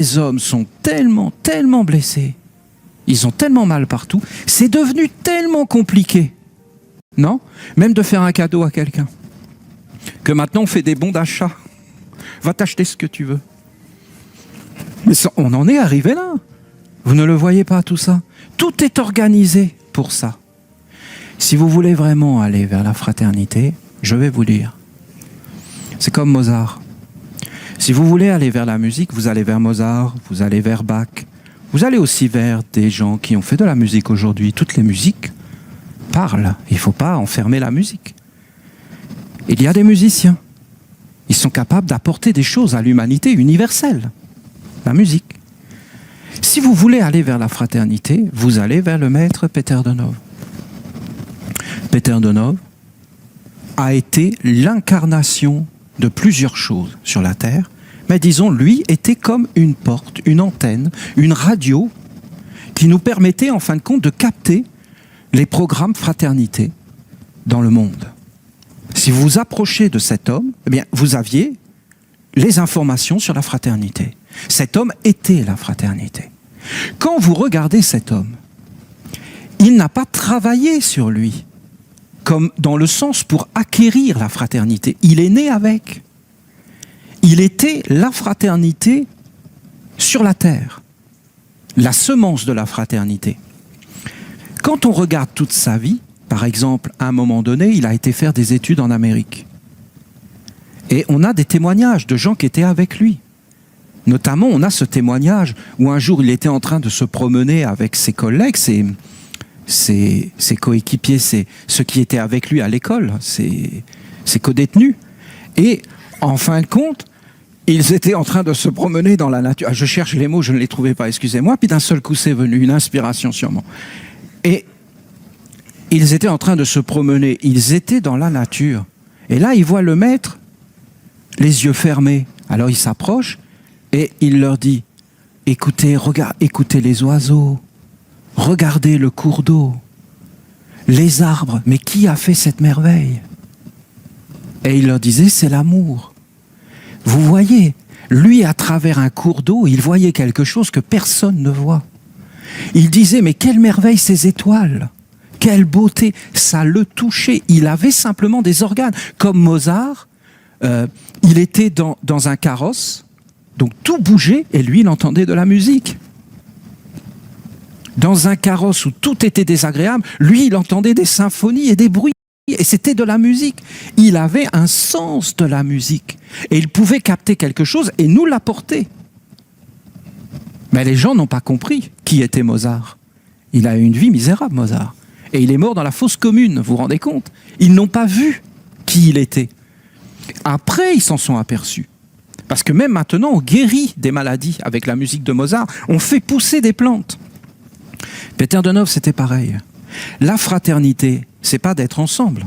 Les hommes sont tellement blessés, ils ont tellement mal partout, c'est devenu tellement compliqué, non? Même de faire un cadeau à quelqu'un, que maintenant on fait des bons d'achat. Va t'acheter ce que tu veux. Mais on en est arrivé là. Vous ne le voyez pas tout ça? Tout est organisé pour ça. Si vous voulez vraiment aller vers la fraternité, je vais vous dire, c'est comme Mozart. Si vous voulez aller vers la musique, vous allez vers Mozart, vous allez vers Bach, vous allez aussi vers des gens qui ont fait de la musique aujourd'hui. Toutes les musiques parlent. Il ne faut pas enfermer la musique. Il y a des musiciens. Ils sont capables d'apporter des choses à l'humanité universelle. La musique. Si vous voulez aller vers la fraternité, vous allez vers le maître Peter de Nove. Peter de Nove a été l'incarnation de plusieurs choses sur la Terre, mais disons, lui était comme une porte, une antenne, une radio qui nous permettait en fin de compte de capter les programmes fraternité dans le monde. Si vous vous approchez de cet homme, eh bien, vous aviez les informations sur la fraternité. Cet homme était la fraternité. Quand vous regardez cet homme, il n'a pas travaillé sur lui, comme dans le sens pour acquérir la fraternité. Il est né avec. Il était la fraternité sur la terre, la semence de la fraternité. Quand on regarde toute sa vie, par exemple, à un moment donné, il a été faire des études en Amérique. Et on a des témoignages de gens qui étaient avec lui. Notamment, on a ce témoignage où un jour, il était en train de se promener avec ses collègues, ses coéquipiers, ceux qui étaient avec lui à l'école, ses codétenus. Et en fin de compte, ils étaient en train de se promener dans la nature. Je cherche les mots, je ne les trouvais pas, excusez-moi. Puis d'un seul coup, c'est venu, une inspiration sûrement. Et ils étaient en train de se promener, ils étaient dans la nature. Et là, ils voient le maître, les yeux fermés. Alors il s'approche et il leur dit, écoutez, écoutez les oiseaux, regardez le cours d'eau, les arbres, mais qui a fait cette merveille? Et il leur disait, c'est l'amour. Vous voyez, lui, à travers un cours d'eau, il voyait quelque chose que personne ne voit. Il disait, mais quelle merveille ces étoiles! Quelle beauté! Ça le touchait. Il avait simplement des organes. Comme Mozart, il était dans un carrosse, donc tout bougeait, et lui, il entendait de la musique. Dans un carrosse où tout était désagréable, lui, il entendait des symphonies et des bruits. Et c'était de la musique. Il avait un sens de la musique. Et il pouvait capter quelque chose et nous l'apporter. Mais les gens n'ont pas compris qui était Mozart. Il a eu une vie misérable, Mozart. Et il est mort dans la fosse commune, vous vous rendez compte? Ils n'ont pas vu qui il était. Après, ils s'en sont aperçus. Parce que même maintenant, on guérit des maladies avec la musique de Mozart. On fait pousser des plantes. Peter de Nove, c'était pareil. La fraternité, c'est pas d'être ensemble.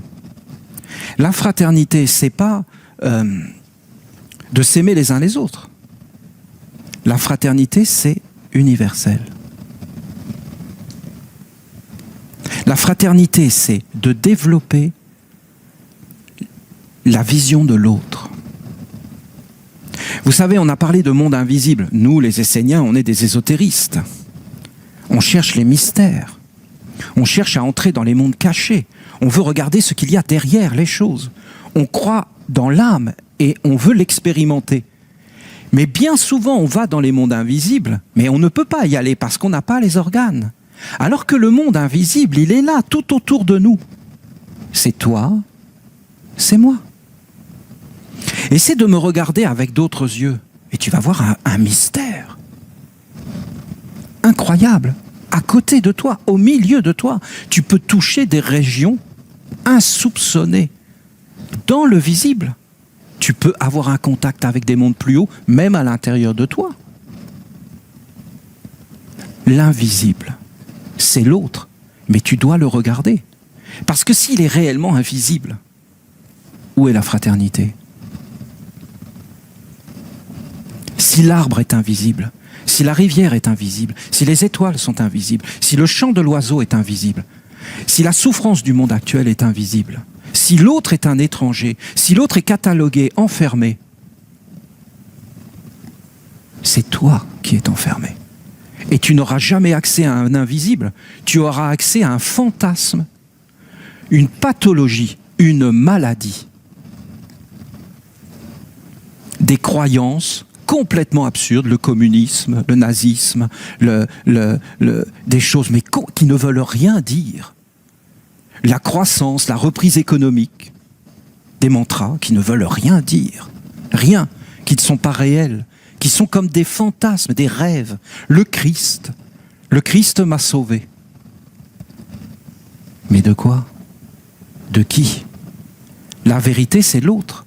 La fraternité, c'est pas de s'aimer les uns les autres. La fraternité, c'est universel. La fraternité, c'est de développer la vision de l'autre. Vous savez, on a parlé de monde invisible. Nous, les Esséniens, on est des ésotéristes. On cherche les mystères. On cherche à entrer dans les mondes cachés. On veut regarder ce qu'il y a derrière les choses. On croit dans l'âme et on veut l'expérimenter. Mais bien souvent, on va dans les mondes invisibles, mais on ne peut pas y aller parce qu'on n'a pas les organes. Alors que le monde invisible, il est là, tout autour de nous. C'est toi, c'est moi. Essaie de me regarder avec d'autres yeux et tu vas voir un mystère incroyable. À côté de toi, au milieu de toi, tu peux toucher des régions insoupçonnées. Dans le visible, tu peux avoir un contact avec des mondes plus hauts, même à l'intérieur de toi. L'invisible, c'est l'autre, mais tu dois le regarder. Parce que s'il est réellement invisible, où est la fraternité? Si l'arbre est invisible, si la rivière est invisible, si les étoiles sont invisibles, si le chant de l'oiseau est invisible, si la souffrance du monde actuel est invisible, si l'autre est un étranger, si l'autre est catalogué, enfermé, c'est toi qui es enfermé. Et tu n'auras jamais accès à un invisible, tu auras accès à un fantasme, une pathologie, une maladie. Des croyances complètement absurdes, le communisme, le nazisme, des choses mais qui ne veulent rien dire. La croissance, la reprise économique, des mantras qui ne veulent rien dire, rien, qui ne sont pas réels, qui sont comme des fantasmes, des rêves. Le Christ m'a sauvé. Mais de quoi? De qui? La vérité, c'est l'autre.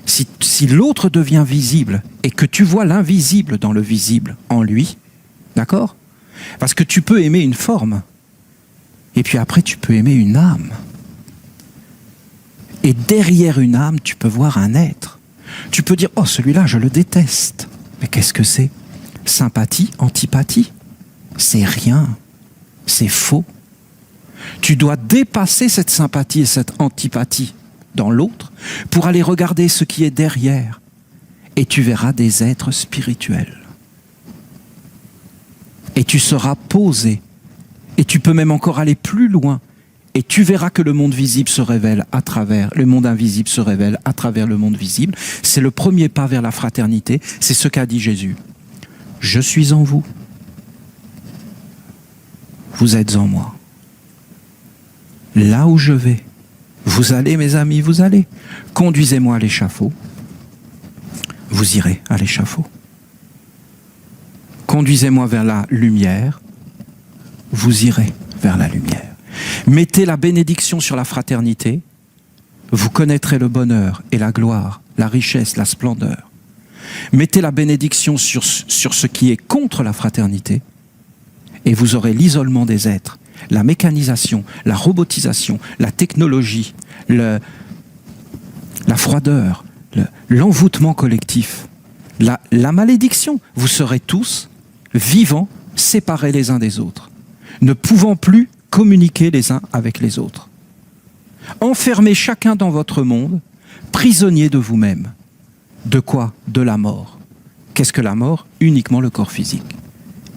Si l'autre devient visible et que tu vois l'invisible dans le visible en lui, d'accord? Parce que tu peux aimer une forme, et puis après tu peux aimer une âme. Et derrière une âme, tu peux voir un être. Tu peux dire, oh celui-là, je le déteste. Mais qu'est-ce que c'est? Sympathie, antipathie? C'est rien. C'est faux. Tu dois dépasser cette sympathie et cette antipathie dans l'autre pour aller regarder ce qui est derrière. Et tu verras des êtres spirituels. Et tu seras posé. Et tu peux même encore aller plus loin. Et tu verras que le monde visible se révèle à travers, le monde invisible se révèle à travers le monde visible. C'est le premier pas vers la fraternité. C'est ce qu'a dit Jésus. Je suis en vous. Vous êtes en moi. Là où je vais, vous allez, mes amis, vous allez. Conduisez-moi à l'échafaud. Vous irez à l'échafaud. Conduisez-moi vers la lumière. Vous irez vers la lumière. Mettez la bénédiction sur la fraternité. Vous connaîtrez le bonheur et la gloire, la richesse, la splendeur. Mettez la bénédiction sur ce qui est contre la fraternité. Et vous aurez l'isolement des êtres, la mécanisation, la robotisation, la technologie, la froideur, l'envoûtement collectif, la malédiction. Vous serez tous vivants, séparés les uns des autres, ne pouvant plus communiquer les uns avec les autres. Enfermez chacun dans votre monde, prisonnier de vous-même. De quoi? De la mort. Qu'est-ce que la mort? Uniquement le corps physique.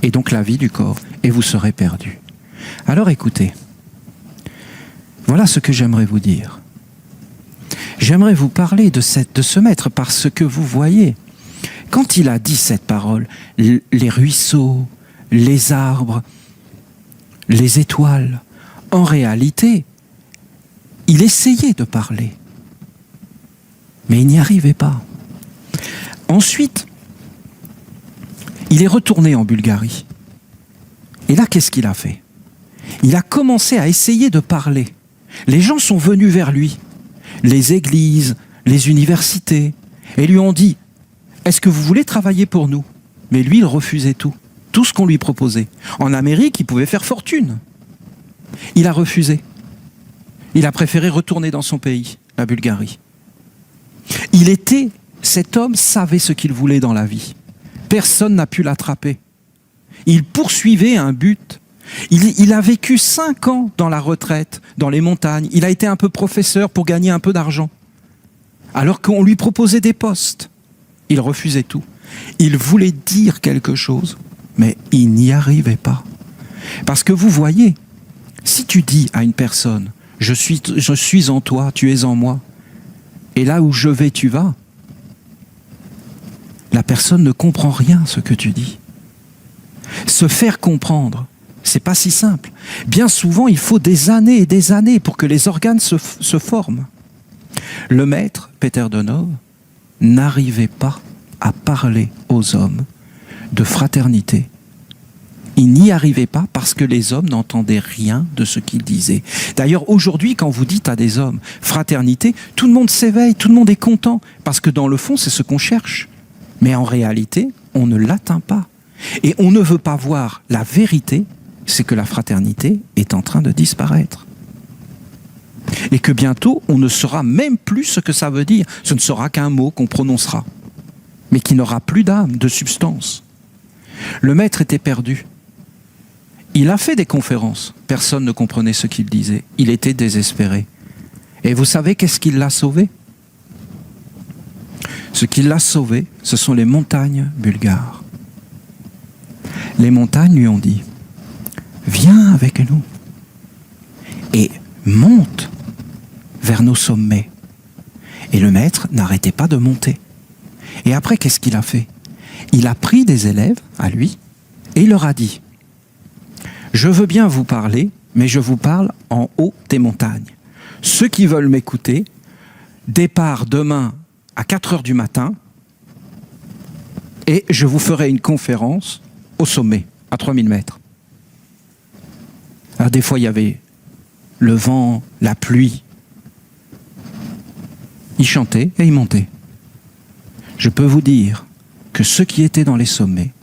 Et donc la vie du corps, et vous serez perdus. Alors écoutez, voilà ce que j'aimerais vous dire. J'aimerais vous parler de ce maître parce que vous voyez, quand il a dit cette parole, les ruisseaux, les arbres, les étoiles, en réalité, il essayait de parler, mais il n'y arrivait pas. Ensuite, il est retourné en Bulgarie. Et là, qu'est-ce qu'il a fait? Il a commencé à essayer de parler. Les gens sont venus vers lui, les églises, les universités, et lui ont dit « Est-ce que vous voulez travailler pour nous ?» Mais lui, il refusait tout ce qu'on lui proposait. En Amérique, il pouvait faire fortune. Il a refusé. Il a préféré retourner dans son pays, la Bulgarie. Cet homme savait ce qu'il voulait dans la vie. Personne n'a pu l'attraper. Il poursuivait un but. Il a vécu 5 ans dans la retraite, dans les montagnes. Il a été un peu professeur pour gagner un peu d'argent. Alors qu'on lui proposait des postes. Il refusait tout. Il voulait dire quelque chose, mais il n'y arrivait pas. Parce que vous voyez, si tu dis à une personne, je suis en toi, tu es en moi, et là où je vais, tu vas, la personne ne comprend rien ce que tu dis. Se faire comprendre, c'est pas si simple. Bien souvent, il faut des années et des années pour que les organes se forment. Le maître, Peter Donov, n'arrivait pas à parler aux hommes de fraternité. Il n'y arrivait pas parce que les hommes n'entendaient rien de ce qu'il disait. D'ailleurs, aujourd'hui, quand vous dites à des hommes fraternité, tout le monde s'éveille, tout le monde est content, parce que dans le fond, c'est ce qu'on cherche. Mais en réalité, on ne l'atteint pas. Et on ne veut pas voir la vérité, c'est que la fraternité est en train de disparaître. Et que bientôt, on ne saura même plus ce que ça veut dire. Ce ne sera qu'un mot qu'on prononcera, mais qui n'aura plus d'âme, de substance. Le maître était perdu. Il a fait des conférences. Personne ne comprenait ce qu'il disait. Il était désespéré. Et vous savez qu'est-ce qui l'a sauvé? Ce qui l'a sauvé, ce sont les montagnes bulgares. Les montagnes lui ont dit, viens avec nous et monte vers nos sommets. Et le maître n'arrêtait pas de monter. Et après, qu'est-ce qu'il a fait? Il a pris des élèves à lui et il leur a dit, je veux bien vous parler, mais je vous parle en haut des montagnes. Ceux qui veulent m'écouter, départ demain à 4 heures du matin et je vous ferai une conférence au sommet, à 3000 mètres. Alors des fois, il y avait le vent, la pluie. Ils chantaient et ils montaient. Je peux vous dire que ceux qui étaient dans les sommets,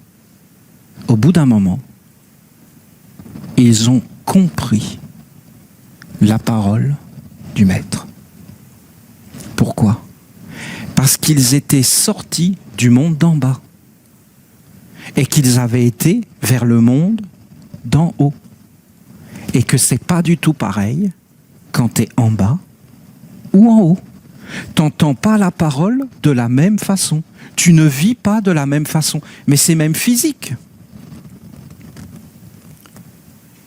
au bout d'un moment, ils ont compris la parole du Maître. Pourquoi? Parce qu'ils étaient sortis du monde d'en bas et qu'ils avaient été vers le monde d'en haut. Et que c'est pas du tout pareil quand tu es en bas ou en haut. T'entends pas la parole de la même façon. Tu ne vis pas de la même façon. Mais c'est même physique.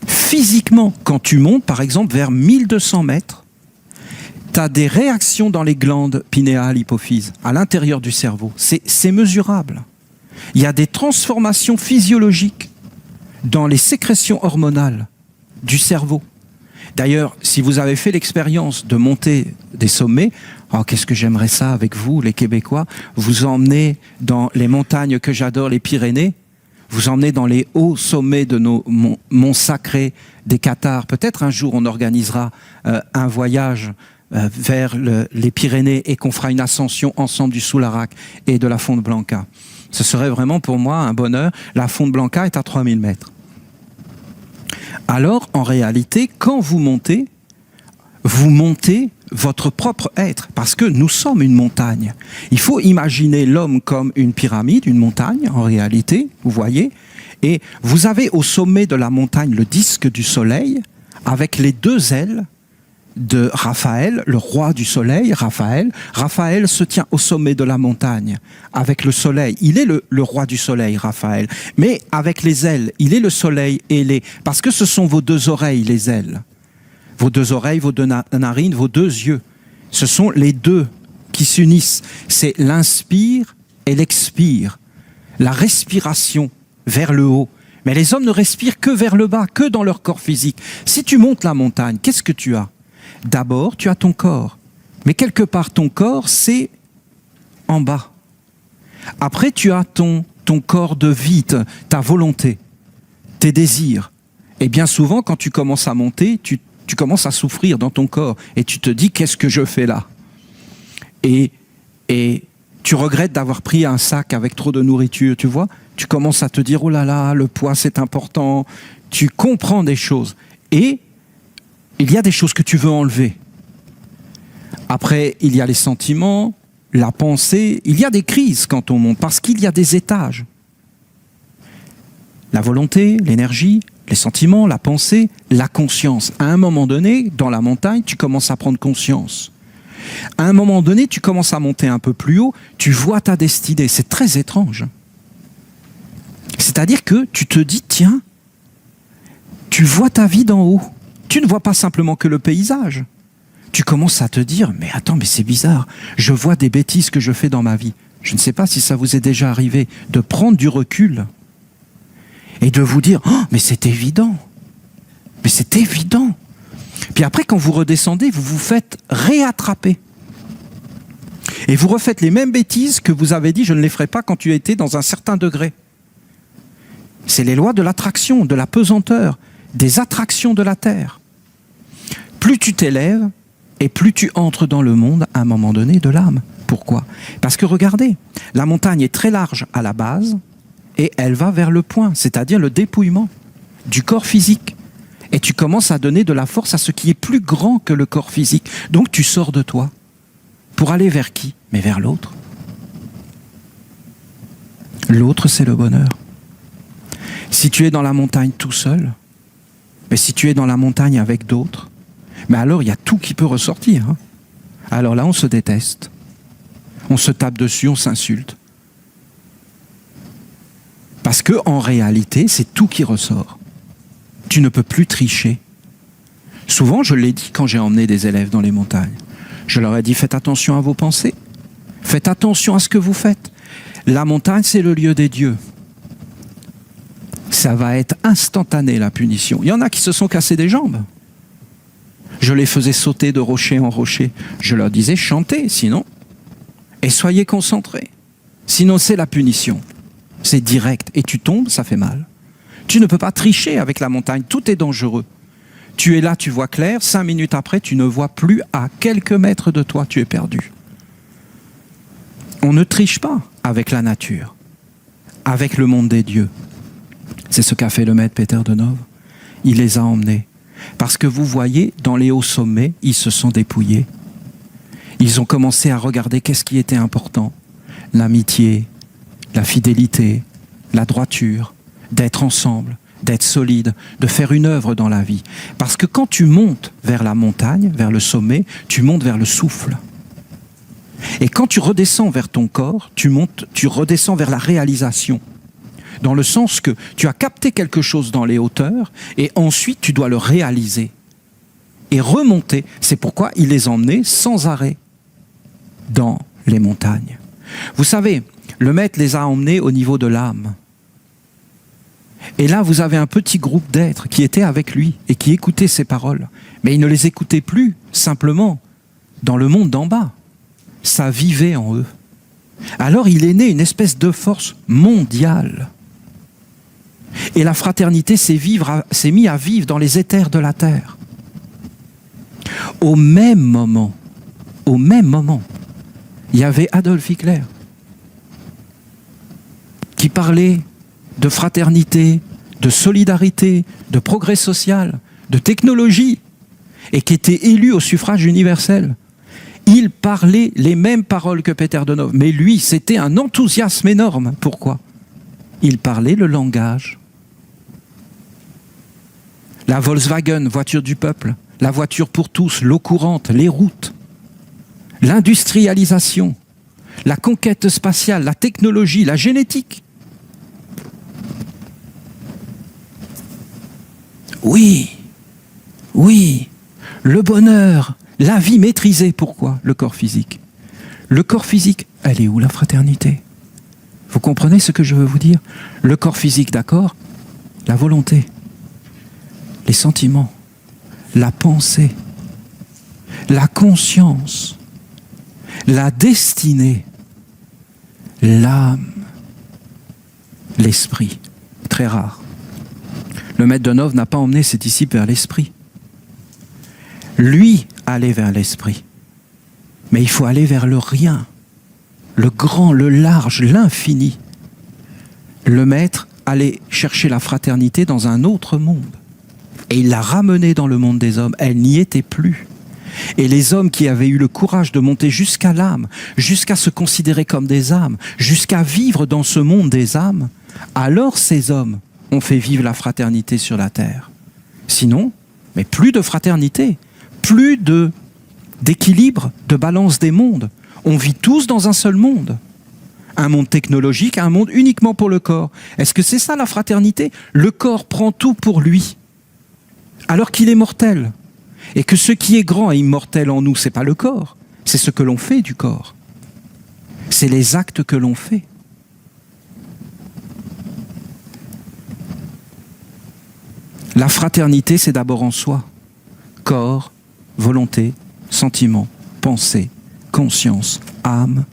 Physiquement, quand tu montes, par exemple, vers 1200 mètres, tu as des réactions dans les glandes pinéales, hypophyses, à l'intérieur du cerveau. C'est mesurable. Il y a des transformations physiologiques dans les sécrétions hormonales du cerveau. D'ailleurs, si vous avez fait l'expérience de monter des sommets, oh, qu'est-ce que j'aimerais ça avec vous, les Québécois, vous emmenez dans les montagnes que j'adore, les Pyrénées, vous emmenez dans les hauts sommets de nos monts sacrés des Cathares. Peut-être un jour on organisera un voyage vers les Pyrénées et qu'on fera une ascension ensemble du Soularac et de la Fonte Blanca. Ce serait vraiment pour moi un bonheur. La Fonte Blanca est à 3000 mètres. Alors, en réalité, quand vous montez votre propre être, parce que nous sommes une montagne. Il faut imaginer l'homme comme une pyramide, une montagne, en réalité, vous voyez, et vous avez au sommet de la montagne le disque du soleil, avec les deux ailes de Raphaël, le roi du soleil, Raphaël. Raphaël se tient au sommet de la montagne, avec le soleil. Il est le roi du soleil, Raphaël. Mais avec les ailes, il est le soleil ailé. Parce que ce sont vos deux oreilles, les ailes. Vos deux oreilles, vos deux narines, vos deux yeux. Ce sont les deux qui s'unissent. C'est l'inspire et l'expire. La respiration vers le haut. Mais les hommes ne respirent que vers le bas, que dans leur corps physique. Si tu montes la montagne, qu'est-ce que tu as? D'abord, tu as ton corps. Mais quelque part, ton corps, c'est en bas. Après, tu as ton corps de vie, ta volonté, tes désirs. Et bien souvent, quand tu commences à monter, tu commences à souffrir dans ton corps. Et tu te dis, qu'est-ce que je fais là? Et tu regrettes d'avoir pris un sac avec trop de nourriture, tu vois? Tu commences à te dire, oh là là, le poids, c'est important. Tu comprends des choses. Et il y a des choses que tu veux enlever. Après, il y a les sentiments, la pensée. Il y a des crises quand on monte, parce qu'il y a des étages. La volonté, l'énergie, les sentiments, la pensée, la conscience. À un moment donné, dans la montagne, tu commences à prendre conscience. À un moment donné, tu commences à monter un peu plus haut, tu vois ta destinée. C'est très étrange. C'est-à-dire que tu te dis, tiens, tu vois ta vie d'en haut. Tu ne vois pas simplement que le paysage. Tu commences à te dire, mais attends, mais c'est bizarre. Je vois des bêtises que je fais dans ma vie. Je ne sais pas si ça vous est déjà arrivé de prendre du recul et de vous dire, oh, mais c'est évident. Mais c'est évident. Puis après, quand vous redescendez, vous vous faites réattraper. Et vous refaites les mêmes bêtises que vous avez dit, je ne les ferai pas quand tu étais dans un certain degré. C'est les lois de l'attraction, de la pesanteur, des attractions de la Terre. Plus tu t'élèves et plus tu entres dans le monde à un moment donné de l'âme. Pourquoi? Parce que regardez, la montagne est très large à la base et elle va vers le point, c'est-à-dire le dépouillement du corps physique. Et tu commences à donner de la force à ce qui est plus grand que le corps physique. Donc tu sors de toi. Pour aller vers qui? Mais vers l'autre. L'autre, c'est le bonheur. Si tu es dans la montagne tout seul, mais si tu es dans la montagne avec d'autres, mais alors il y a tout qui peut ressortir. Hein. Alors là, on se déteste. On se tape dessus, on s'insulte. Parce que en réalité, c'est tout qui ressort. Tu ne peux plus tricher. Souvent, je l'ai dit quand j'ai emmené des élèves dans les montagnes. Je leur ai dit, faites attention à vos pensées. Faites attention à ce que vous faites. La montagne, c'est le lieu des dieux. Ça va être instantané, la punition. Il y en a qui se sont cassés des jambes. Je les faisais sauter de rocher en rocher. Je leur disais, chantez, sinon. Et soyez concentrés. Sinon, c'est la punition. C'est direct. Et tu tombes, ça fait mal. Tu ne peux pas tricher avec la montagne. Tout est dangereux. Tu es là, tu vois clair. 5 minutes après, tu ne vois plus à quelques mètres de toi. Tu es perdu. On ne triche pas avec la nature, avec le monde des dieux. C'est ce qu'a fait le maître Peter de Nove. Il les a emmenés. Parce que vous voyez, dans les hauts sommets, ils se sont dépouillés. Ils ont commencé à regarder qu'est-ce qui était important. L'amitié, la fidélité, la droiture, d'être ensemble, d'être solide, de faire une œuvre dans la vie. Parce que quand tu montes vers la montagne, vers le sommet, tu montes vers le souffle. Et quand tu redescends vers ton corps, tu redescends vers la réalisation. Dans le sens que tu as capté quelque chose dans les hauteurs et ensuite tu dois le réaliser et remonter. C'est pourquoi il les emmenait sans arrêt dans les montagnes. Vous savez, le maître les a emmenés au niveau de l'âme. Et là, vous avez un petit groupe d'êtres qui étaient avec lui et qui écoutaient ses paroles. Mais ils ne les écoutaient plus simplement dans le monde d'en bas. Ça vivait en eux. Alors il est né une espèce de force mondiale. Et la fraternité s'est mise à vivre dans les éthers de la terre. Au même moment, il y avait Adolf Hitler qui parlait de fraternité, de solidarité, de progrès social, de technologie, et qui était élu au suffrage universel. Il parlait les mêmes paroles que Peter de Nove, mais lui, c'était un enthousiasme énorme. Pourquoi? Il parlait le langage. La Volkswagen, voiture du peuple, la voiture pour tous, l'eau courante, les routes, l'industrialisation, la conquête spatiale, la technologie, la génétique. Oui, le bonheur, la vie maîtrisée. Pourquoi? Le corps physique. Le corps physique, elle est où la fraternité? Vous comprenez ce que je veux vous dire? Le corps physique, d'accord? La volonté, les sentiments, la pensée, la conscience, la destinée, l'âme, l'esprit. Très rare. Le maître de Nove n'a pas emmené ses disciples vers l'esprit. Lui allait vers l'esprit. Mais il faut aller vers le rien, le grand, le large, l'infini. Le maître allait chercher la fraternité dans un autre monde. Et il l'a ramenée dans le monde des hommes. Elle n'y était plus. Et les hommes qui avaient eu le courage de monter jusqu'à l'âme, jusqu'à se considérer comme des âmes, jusqu'à vivre dans ce monde des âmes, alors ces hommes ont fait vivre la fraternité sur la terre. Sinon, mais plus de fraternité, plus d'équilibre, de balance des mondes. On vit tous dans un seul monde. Un monde technologique, un monde uniquement pour le corps. Est-ce que c'est ça la fraternité? Le corps prend tout pour lui, alors qu'il est mortel. Et que ce qui est grand et immortel en nous, c'est pas le corps, c'est ce que l'on fait du corps. C'est les actes que l'on fait. La fraternité, c'est d'abord en soi. Corps, volonté, sentiment, pensée, conscience, âme,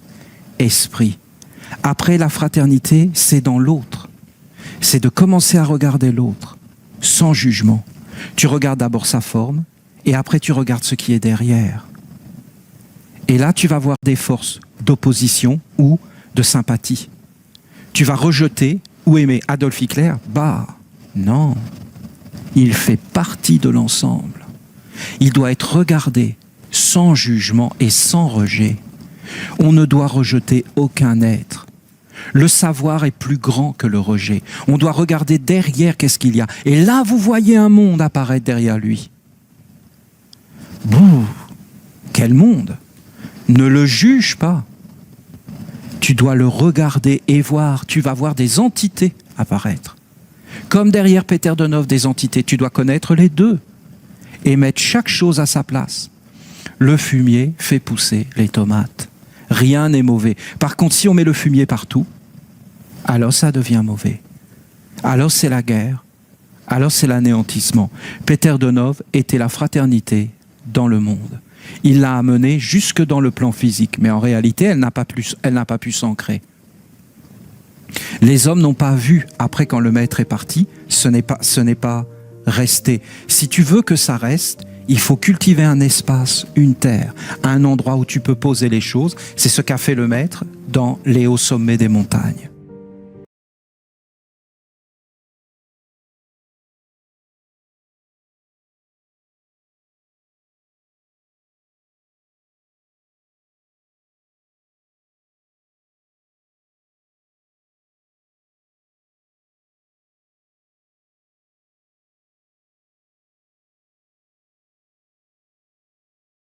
esprit. Après, la fraternité, c'est dans l'autre. C'est de commencer à regarder l'autre, sans jugement. Tu regardes d'abord sa forme, et après tu regardes ce qui est derrière. Et là, tu vas voir des forces d'opposition ou de sympathie. Tu vas rejeter ou aimer Adolf Hitler. Bah, non. Il fait partie de l'ensemble. Il doit être regardé sans jugement et sans rejet. On ne doit rejeter aucun être. Le savoir est plus grand que le rejet. On doit regarder derrière qu'est-ce qu'il y a. Et là, vous voyez un monde apparaître derrière lui. Bouh, quel monde! Ne le juge pas. Tu dois le regarder et voir. Tu vas voir des entités apparaître. Comme derrière Peter Donov des entités, tu dois connaître les deux et mettre chaque chose à sa place. Le fumier fait pousser les tomates. Rien n'est mauvais. Par contre, si on met le fumier partout, alors ça devient mauvais. Alors c'est la guerre. Alors c'est l'anéantissement. Peter Donov était la fraternité dans le monde. Il l'a amenée jusque dans le plan physique, mais en réalité, elle n'a pas pu s'ancrer. Les hommes n'ont pas vu, après quand le maître est parti, ce n'est pas resté. Si tu veux que ça reste, il faut cultiver un espace, une terre, un endroit où tu peux poser les choses. C'est ce qu'a fait le maître dans les hauts sommets des montagnes.